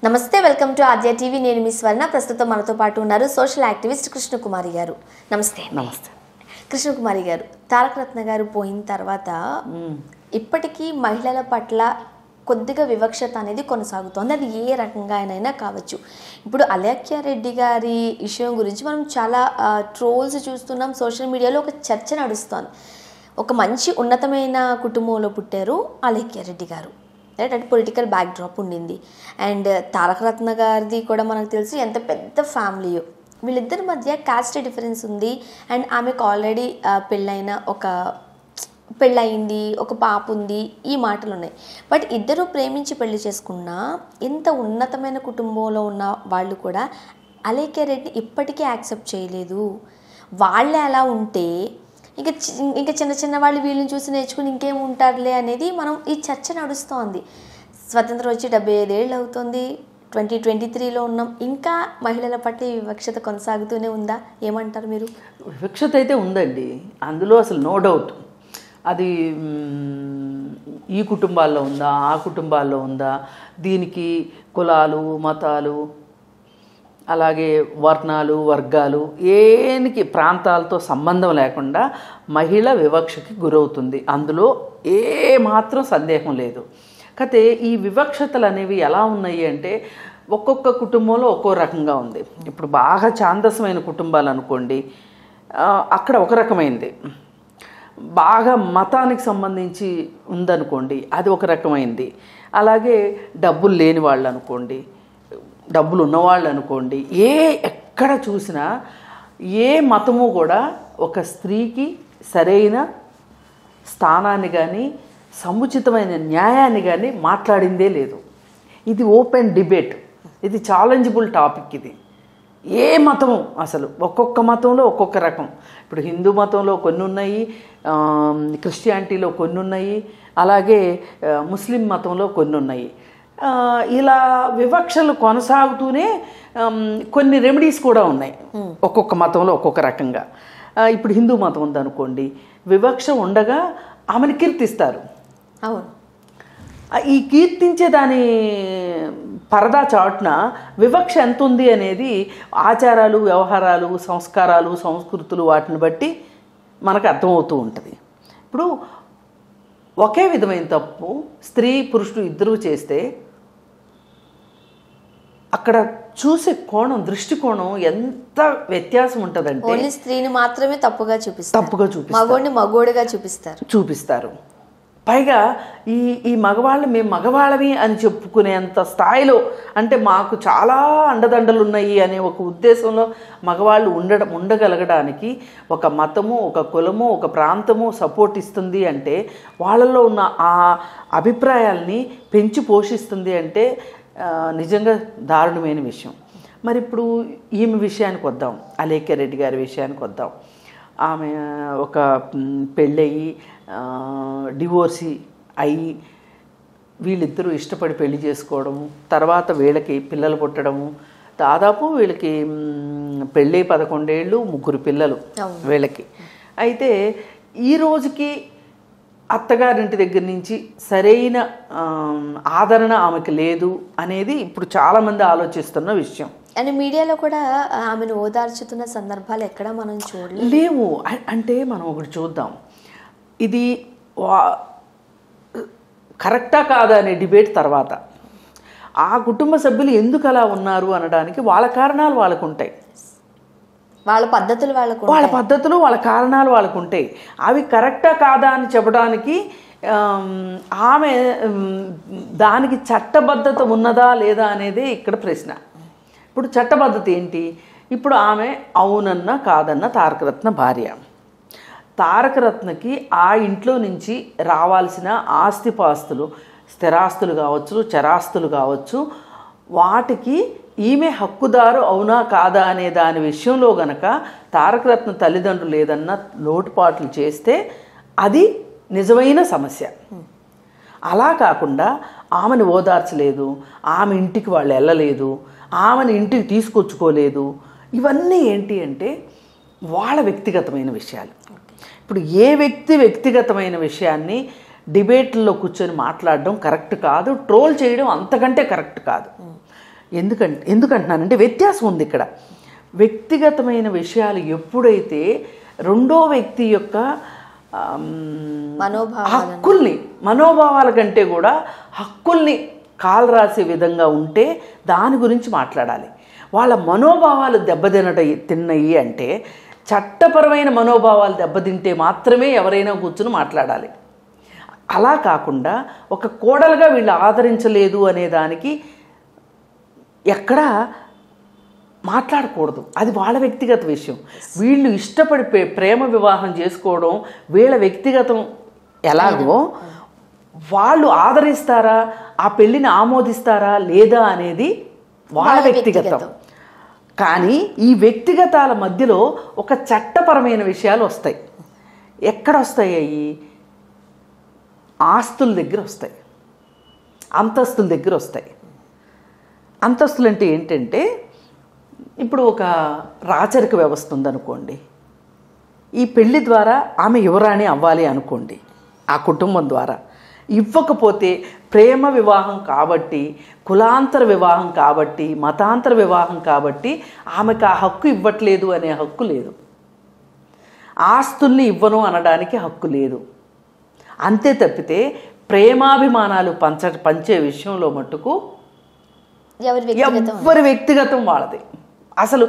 నమస్తే, welcome to Aadya TV. నేను మీ స్వర్ణ. ప్రస్తుతం మనతో పాటు ఉన్నారు సోషల్ యాక్టివిస్ట్ కృష్ణకుమారి గారు. నమస్తే. నమస్తే కృష్ణకుమారి గారు, తారక రత్న గారు పోయిన తర్వాత ఇప్పటికీ మహిళల పట్ల కొద్దిగా వివక్షత అనేది కొనసాగుతోంది. అది ఏ రకంగా అయినా కావచ్చు. ఇప్పుడు అలేఖ్య రెడ్డి గారి విషయం గురించి మనం చాలా ట్రోల్స్ చూస్తున్నాం. సోషల్ మీడియాలో ఒక చర్చ నడుస్తోంది. ఒక మంచి ఉన్నతమైన కుటుంబంలో పుట్టారు అలేఖ్య రెడ్డి గారు, రైట్? అంటే పొలిటికల్ బ్యాక్ డ్రాప్ ఉండింది. అండ్ తారక రత్న గారిది కూడా మనకు తెలుసు ఎంత పెద్ద ఫ్యామిలీయో. వీళ్ళిద్దరి మధ్య కాస్ట్ డిఫరెన్స్ ఉంది. అండ్ ఆమెకు ఆల్రెడీ పెళ్ళయింది, ఒక పాప ఉంది, ఈ మాటలు ఉన్నాయి. బట్ ఇద్దరు ప్రేమించి పెళ్లి చేసుకున్నా ఎంత ఉన్నతమైన కుటుంబంలో ఉన్న వాళ్ళు కూడా అలేఖ్య రెడ్డి ఇప్పటికీ యాక్సెప్ట్ చేయలేదు. వాళ్ళే అలా ఉంటే ఇంకా చిన్న చిన్న వాళ్ళు వీళ్ళని చూసి నేర్చుకుని ఇంకేం ఉంటారులే అనేది మనం ఈ చర్చ నడుస్తోంది. స్వతంత్రం వచ్చి 75 ఏళ్ళు అవుతుంది. 2023లో ఉన్నాం. ఇంకా మహిళల పట్ల ఈ వివక్షత కొనసాగుతూనే ఉందా? ఏమంటారు మీరు? వివక్షత అయితే ఉందండి, అందులో అసలు నో డౌట్. అది ఈ కుటుంబాల్లో ఉందా, ఆ కుటుంబాల్లో ఉందా, దీనికి కులాలు, మతాలు, అలాగే వర్ణాలు, వర్గాలు, ఏనికి ప్రాంతాలతో సంబంధం లేకుండా మహిళ వివక్షకి గురవుతుంది. అందులో ఏ మాత్రం సందేహం లేదు. కాకపోతే ఈ వివక్షతలు అనేవి ఎలా ఉన్నాయి అంటే ఒక్కొక్క కుటుంబంలో ఒక్కో రకంగా ఉంది. ఇప్పుడు బాగా ఛాందసమైన కుటుంబాలు అనుకోండి, అక్కడ ఒక రకమైంది. బాగా మతానికి సంబంధించి ఉందనుకోండి, అది ఒక రకమైంది. అలాగే డబ్బులు లేని వాళ్ళు అనుకోండి, డబ్బులు ఉన్నవాళ్ళు అనుకోండి, ఎక్కడ చూసినా ఏ మతము కూడా ఒక స్త్రీకి సరైన స్థానాన్ని కానీ సముచితమైన న్యాయాన్ని కానీ మాట్లాడిందే లేదు. ఇది ఓపెన్ డిబేట్, ఇది ఛాలెంజబుల్ టాపిక్. ఇది ఏ మతము అసలు ఒక్కొక్క మతంలో ఒక్కొక్క రకం. ఇప్పుడు హిందూ మతంలో కొన్ని ఉన్నాయి, క్రిస్టియానిటీలో కొన్ని ఉన్నాయి, అలాగే ముస్లిం మతంలో కొన్ని ఉన్నాయి. ఇలా వివక్షలు కొనసాగుతూనే కొన్ని రెమెడీస్ కూడా ఉన్నాయి ఒక్కొక్క మతంలో ఒక్కొక్క రకంగా. ఇప్పుడు హిందూ మతం ఉందనుకోండి, వివక్ష ఉండగా ఆమెను కీర్తిస్తారు. అవును. ఈ కీర్తించే దాని పరదా చాటున వివక్ష ఎంత ఉంది అనేది ఆచారాలు, వ్యవహారాలు, సంస్కారాలు, సంస్కృతులు, వాటిని బట్టి మనకు అర్థమవుతూ ఉంటుంది. ఇప్పుడు ఒకే విధమైన తప్పు స్త్రీ పురుషుడు ఇద్దరూ చేస్తే అక్కడ చూసే కోణం, దృష్టికోణం ఎంత వ్యత్యాసం ఉంటుందంటే ఓన్లీ స్త్రీని మాత్రమే తప్పుగా చూపిస్తారు, మగోడిని మగోడిగా చూపిస్తారు. పైగా ఈ మగవాళ్ళు మేము మగవాళ్ళమి అని చెప్పుకునేంత స్థాయిలో, అంటే మాకు చాలా అండదండలు ఉన్నాయి అనే ఒక ఉద్దేశంలో మగవాళ్ళు ఉండగలగడానికి ఒక మతము, ఒక కులము, ఒక ప్రాంతము సపోర్ట్ ఇస్తుంది అంటే, వాళ్ళల్లో ఉన్న ఆ అభిప్రాయాల్ని పెంచి పోషిస్తుంది అంటే నిజంగా దారుణమైన విషయం. మరి ఇప్పుడు ఈమె విషయానికి వద్దాం, అలేఖ్య రెడ్డి గారి విషయానికి వద్దాం. ఆమె ఒక పెళ్ళయి డివోర్సీ అయ్యి వీళ్ళిద్దరూ ఇష్టపడి పెళ్లి చేసుకోవడము, తర్వాత వీళ్ళకి పిల్లలు పుట్టడము, దాదాపు వీళ్ళకి పెళ్ళి 11 ఏళ్ళు, 3 పిల్లలు వీళ్ళకి. అయితే ఈ రోజుకి అత్తగారింటి దగ్గర నుంచి సరైన ఆదరణ ఆమెకి లేదు అనేది ఇప్పుడు చాలామంది ఆలోచిస్తున్న విషయం. అండ్ మీడియాలో కూడా ఆమెను ఓదార్చుతున్న సందర్భాలు ఎక్కడ మనం లేవు. అంటే మనం ఒకటి చూద్దాం, ఇది కరెక్టా కాదా అనే డిబేట్ తర్వాత ఆ కుటుంబ సభ్యులు ఎందుకు అలా ఉన్నారు అనడానికి వాళ్ళ కారణాలు వాళ్ళకు ఉంటాయి, వాళ్ళ పద్ధతులు వాళ్ళ కారణాలు వాళ్ళకు ఉంటాయి. అవి కరెక్టా కాదా అని చెప్పడానికి ఆమె దానికి చట్టబద్ధత ఉన్నదా లేదా అనేది ఇక్కడ ప్రశ్న. ఇప్పుడు చట్టబద్ధత ఏంటి? ఇప్పుడు ఆమె అవునన్నా కాదన్న తారకరత్న భార్య. తారకరత్నకి ఆ ఇంట్లో నుంచి రావాల్సిన ఆస్తిపాస్తులు, స్థిరాస్తులు కావచ్చు, చరాస్తులు కావచ్చు, వాటికి ఈమె హక్కుదారు అవునా కాదా అనే దాని విషయంలో గనక తారకరత్న తల్లిదండ్రులు ఏదన్నా లోటుపాట్లు చేస్తే అది నిజమైన సమస్య. అలా కాకుండా ఆమెను ఓదార్చలేదు, ఆమె ఇంటికి వాళ్ళు వెళ్ళలేదు, ఆమెను ఇంటికి తీసుకొచ్చుకోలేదు, ఇవన్నీ ఏంటి అంటే వాళ్ళ వ్యక్తిగతమైన విషయాలు. ఇప్పుడు ఏ వ్యక్తిగతమైన విషయాన్ని డిబేట్లో కూర్చొని మాట్లాడడం కరెక్ట్ కాదు, ట్రోల్ చేయడం అంతకంటే కరెక్ట్ కాదు. ఎందుకంటున్నానంటే వ్యత్యాసం ఉంది ఇక్కడ. వ్యక్తిగతమైన విషయాలు ఎప్పుడైతే రెండో వ్యక్తి యొక్క మనోభావాల కంటే కూడా హక్కుల్ని కాలరాసే విధంగా ఉంటే దాని గురించి మాట్లాడాలి. వాళ్ళ మనోభావాలు తిన్నాయి అంటే చట్టపరమైన మనోభావాలు దెబ్బతింటే మాత్రమే ఎవరైనా కూర్చుని మాట్లాడాలి. అలా కాకుండా ఒక కోడలుగా వీళ్ళు ఆదరించలేదు అనే దానికి ఎక్కడా మాట్లాడకూడదు. అది వాళ్ళ వ్యక్తిగత విషయం. వీళ్ళు ఇష్టపడి ప్రేమ వివాహం చేసుకోవడం వీళ్ళ వ్యక్తిగతం. ఎలాగో వాళ్ళు ఆదరిస్తారా, ఆ పెళ్ళిని ఆమోదిస్తారా లేదా అనేది వాళ్ళ వ్యక్తిగతం. కానీ ఈ వ్యక్తిగతాల మధ్యలో ఒక చట్టపరమైన విషయాలు వస్తాయి. ఎక్కడ వస్తాయి? అవి ఆస్తుల దగ్గర వస్తాయి, అంతస్తుల దగ్గర వస్తాయి. అంతస్తులు అంటే ఏంటంటే, ఇప్పుడు ఒక రాచరిక వ్యవస్థ ఉందనుకోండి, ఈ పెళ్లి ద్వారా ఆమె యువరాణి అవ్వాలి అనుకోండి, ఆ కుటుంబం ద్వారా. ఇవ్వకపోతే ప్రేమ వివాహం కాబట్టి, కులాంతర వివాహం కాబట్టి, మతాంతర వివాహం కాబట్టి ఆమెకు ఆ హక్కు ఇవ్వట్లేదు అనే హక్కు లేదు. ఆస్తుల్ని ఇవ్వను అనడానికి హక్కు లేదు. అంతే తప్పితే ప్రేమాభిమానాలు పంచే విషయంలో మట్టుకు ఎవరి వ్యక్తిగతం వాళ్ళది. అసలు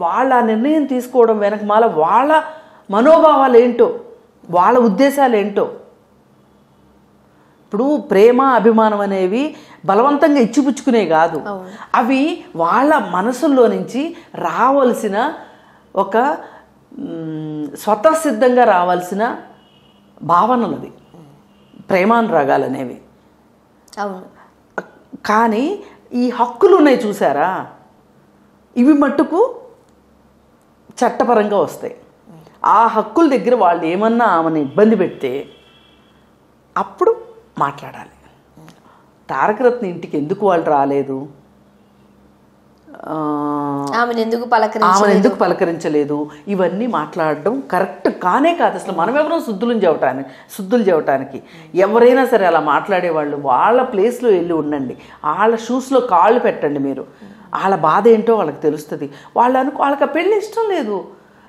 వాళ్ళ నిర్ణయం తీసుకోవడం వెనకమాల వాళ్ళ మనోభావాలు ఏంటో, వాళ్ళ ఉద్దేశాలు ఏంటో. ఇప్పుడు ప్రేమ అభిమానం అనేవి బలవంతంగా ఇచ్చిపుచ్చుకునే కాదు, అవి వాళ్ళ మనసుల్లో నుంచి రావాల్సిన ఒక స్వతసిద్ధంగా రావాల్సిన భావనలు. అది ప్రేమానురాగాలు అనేవి. కానీ ఈ హక్కులు ఉన్నాయి చూసారా, ఇవి మట్టుకు చట్టపరంగా వస్తాయి. ఆ హక్కుల దగ్గర వాళ్ళు ఏమన్నా ఆమెను ఇబ్బంది పెడితే అప్పుడు మాట్లాడాలి. తారకరత్న ఇంటికి ఎందుకు వాళ్ళు రాలేదు, ఆమెను ఎందుకు పలకరించలేదు, ఇవన్నీ మాట్లాడడం కరెక్ట్ కానే కాదు. అసలు మనం ఎవరో శుద్ధులు చెవటానికి. ఎవరైనా సరే అలా మాట్లాడేవాళ్ళు వాళ్ళ ప్లేస్లో వెళ్ళి ఉండండి, వాళ్ళ షూస్లో కాళ్ళు పెట్టండి. మీరు వాళ్ళ బాధ ఏంటో వాళ్ళకి తెలుస్తుంది. వాళ్ళకి పెళ్ళి ఇష్టం లేదు.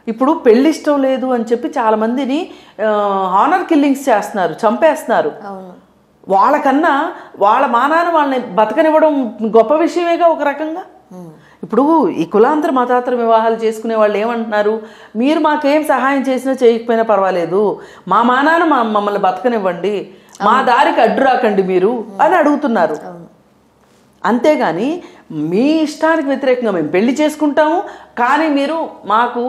ఇప్పుడు పెళ్ళి ఇష్టం లేదు అని చెప్పి చాలామందిని హానర్ కిల్లింగ్స్ చేస్తున్నారు, చంపేస్తున్నారు. వాళ్ళకన్నా వాళ్ళ మానాన్ని వాళ్ళని బతకనివ్వడం గొప్ప విషయమేగా ఒక రకంగా. ఇప్పుడు ఈ కులాంతర మతాంతర వివాహాలు చేసుకునే వాళ్ళు ఏమంటున్నారు, మీరు మాకేం సహాయం చేసినా చేయకపోయినా పర్వాలేదు, మా మానాన్ని మమ్మల్ని బతకనివ్వండి, మా దారికి అడ్డు రాకండి మీరు అని అడుగుతున్నారు. అంతేగాని మీ ఇష్టానికి వ్యతిరేకంగా మేము పెళ్లి చేసుకుంటాము, కానీ మీరు మాకు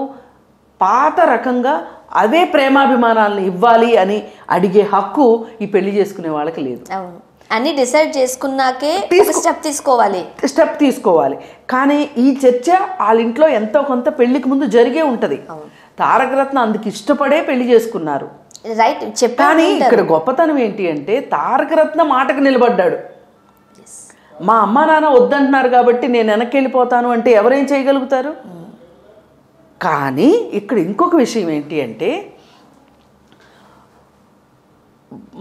పాత రకంగా అవే ప్రేమాభిమానాలను ఇవ్వాలి అని అడిగే హక్కు ఈ పెళ్లి చేసుకునే వాళ్ళకి లేదు. అన్ని డిసైడ్ చేసుకున్నాకే స్టెప్ తీసుకోవాలి. కానీ ఈ చర్చ వాళ్ళ ఇంట్లో ఎంతో కొంత పెళ్లికి ముందు జరిగే ఉంటుంది. తారకరత్న అందుకు ఇష్టపడే పెళ్లి చేసుకున్నారు. కానీ ఇక్కడ గొప్పతనం ఏంటి అంటే, తారకరత్న మాటకు నిలబడ్డాడు. మా అమ్మ నాన్న వద్దంటున్నారు కాబట్టి నేను వెనక్కి వెళ్ళిపోతాను అంటే ఎవరేం చేయగలుగుతారు? కానీ ఇక్కడ ఇంకొక విషయం ఏంటి అంటే,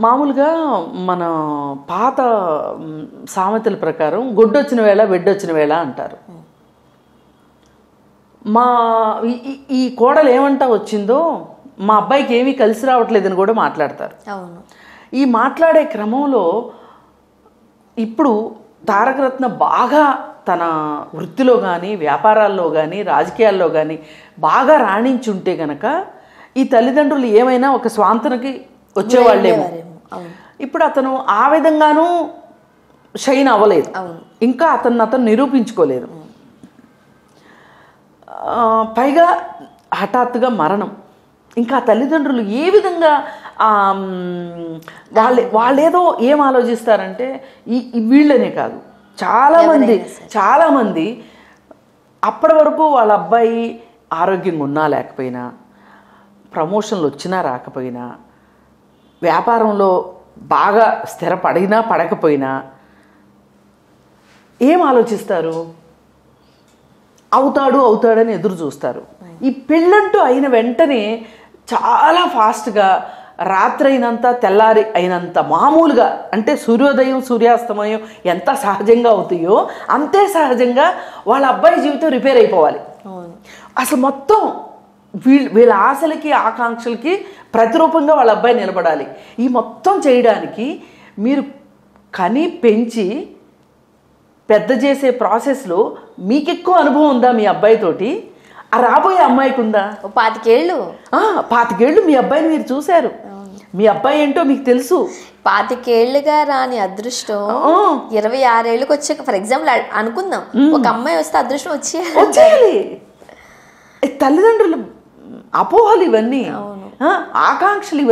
మామూలుగా మన పాత సామెతల ప్రకారం గొడ్డొచ్చిన వేళ వెడ్డొచ్చిన వేళ అంటారు. ఈ కోడలు ఏమంటా వచ్చిందో మా అబ్బాయికి ఏమీ కలిసి రావట్లేదని కూడా మాట్లాడతారు. ఈ మాట్లాడే క్రమంలో ఇప్పుడు తారకరత్న బాగా తన వృత్తిలో కానీ, వ్యాపారాల్లో కానీ, రాజకీయాల్లో కానీ బాగా రాణించుంటే గనక ఈ తల్లిదండ్రులు ఏమైనా ఒక స్వాంతనకి వచ్చేవాళ్ళేమో. ఇప్పుడు అతను ఆ విధంగానూ షైన్ అవ్వలేదు, ఇంకా అతను నిరూపించుకోలేదు. పైగా హఠాత్తుగా మరణం. ఇంకా తల్లిదండ్రులు ఏ విధంగా వాళ్ళేదో ఏం ఆలోచిస్తారంటే, వీళ్ళనే కాదు చాలామంది అప్పటి వరకు వాళ్ళ అబ్బాయి ఆరోగ్యంగా ఉన్నా లేకపోయినా, ప్రమోషన్లు వచ్చినా రాకపోయినా, వ్యాపారంలో బాగా స్థిరపడినా పడకపోయినా ఏం ఆలోచిస్తారు? అవుతాడని ఎదురు చూస్తారు. ఈ పెళ్ళంటూ అయిన వెంటనే చాలా ఫాస్ట్గా రాత్రి అయినంత తెల్లారి అయినంత మామూలుగా అంటే సూర్యోదయం సూర్యాస్తమయం ఎంత సహజంగా అవుతాయో అంతే సహజంగా వాళ్ళ అబ్బాయి జీవితం రిపేర్ అయిపోవాలి. అసలు మొత్తం వీళ్ళ ఆశలకి ఆకాంక్షలకి ప్రతిరూపంగా వాళ్ళ అబ్బాయి నిలబడాలి. ఈ మొత్తం చేయడానికి మీరు కని పెంచి పెద్ద చేసే ప్రాసెస్లో మీకు ఎక్కువ అనుభవం ఉందా మీ అబ్బాయితోటి? ఆ రాబోయే అమ్మాయికి ఉందా? 25 ఏళ్ళు 25 ఏళ్ళు మీ అబ్బాయిని మీరు చూశారు. మీ అబ్బాయి ఏంటో మీకు తెలుసు. 25 ఏళ్ళుగా రాని అదృష్టం 26 ఏళ్ళకి వచ్చాక ఫర్ ఎగ్జాంపుల్ అనుకుందాం ఒక అమ్మాయి వస్తే అదృష్టం వచ్చేయాలి. తల్లిదండ్రులు అపోహలు ఇవన్నీ, ఆకాంక్షలు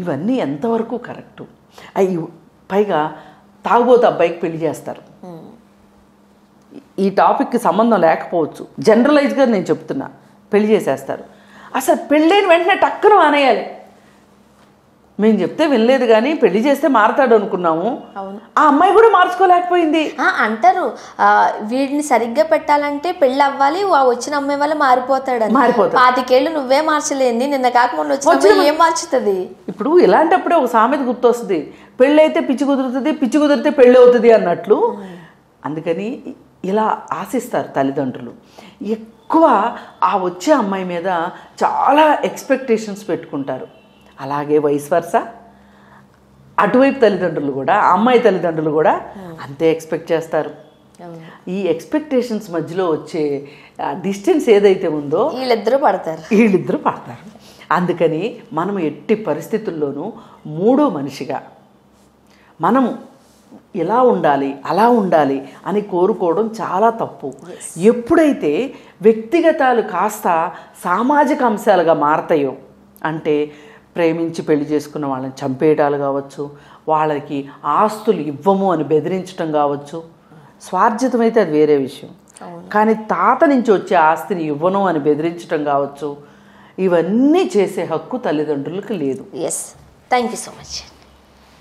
ఇవన్నీ ఎంతవరకు కరెక్టు? పైగా తాగుబోతు అబ్బాయికి పెళ్లి చేస్తారు. ఈ టాపిక్కి సంబంధం లేకపోవచ్చు, జనరలైజ్గా నేను చెప్తున్నా. పెళ్లి చేసేస్తారు. అసలు పెళ్ళైన వెంటనే టక్కున మానేయాలి. మేము చెప్తే వినలేదు కానీ పెళ్లి చేస్తే మారతాడు అనుకున్నాము. ఆ అమ్మాయి కూడా మార్చుకోలేకపోయింది అంటారు. వీడిని సరిగ్గా పెట్టాలంటే పెళ్ళి అవ్వాలి, వచ్చిన అమ్మాయి వల్ల మారిపోతాడు. 25 ఏళ్ళు నువ్వే మార్చలేంది, నిన్న కాక మొన్న వచ్చిన ఏం మార్చుతుంది? ఇప్పుడు ఇలాంటప్పుడే ఒక సామెత గుర్తొస్తుంది, పెళ్ళి అయితే పిచ్చి కుదురుతుంది, పిచ్చి కుదిరితే పెళ్ళి అవుతుంది అన్నట్లు. అందుకని ఇలా ఆశిస్తారు తల్లిదండ్రులు. ఎక్కువ ఆ వచ్చే అమ్మాయి మీద చాలా ఎక్స్పెక్టేషన్స్ పెట్టుకుంటారు. అలాగే వైస్ వర్సా అటువైపు తల్లిదండ్రులు కూడా, అమ్మాయి తల్లిదండ్రులు కూడా అంతే ఎక్స్పెక్ట్ చేస్తారు. ఈ ఎక్స్పెక్టేషన్స్ మధ్యలో వచ్చే డిస్టెన్స్ ఏదైతే ఉందో వీళ్ళిద్దరూ పడతారు. అందుకని మనం ఎట్టి పరిస్థితుల్లోనూ మూడో మనిషిగా మనం ఇలా ఉండాలి అలా ఉండాలి అని కోరుకోవడం చాలా తప్పు. ఎప్పుడైతే వ్యక్తిగతాలు కాస్త సామాజిక అంశాలుగా మారతాయో, అంటే ప్రేమించి పెళ్లి చేసుకున్న వాళ్ళని చంపేయడాలు కావచ్చు, వాళ్ళకి ఆస్తులు ఇవ్వము అని బెదిరించడం కావచ్చు. స్వార్జితమైతే అది వేరే విషయం, కానీ తాత నుంచి వచ్చే ఆస్తిని ఇవ్వను అని బెదిరించడం కావచ్చు. ఇవన్నీ చేసే హక్కు తల్లిదండ్రులకు లేదు. Yes, thank you so much.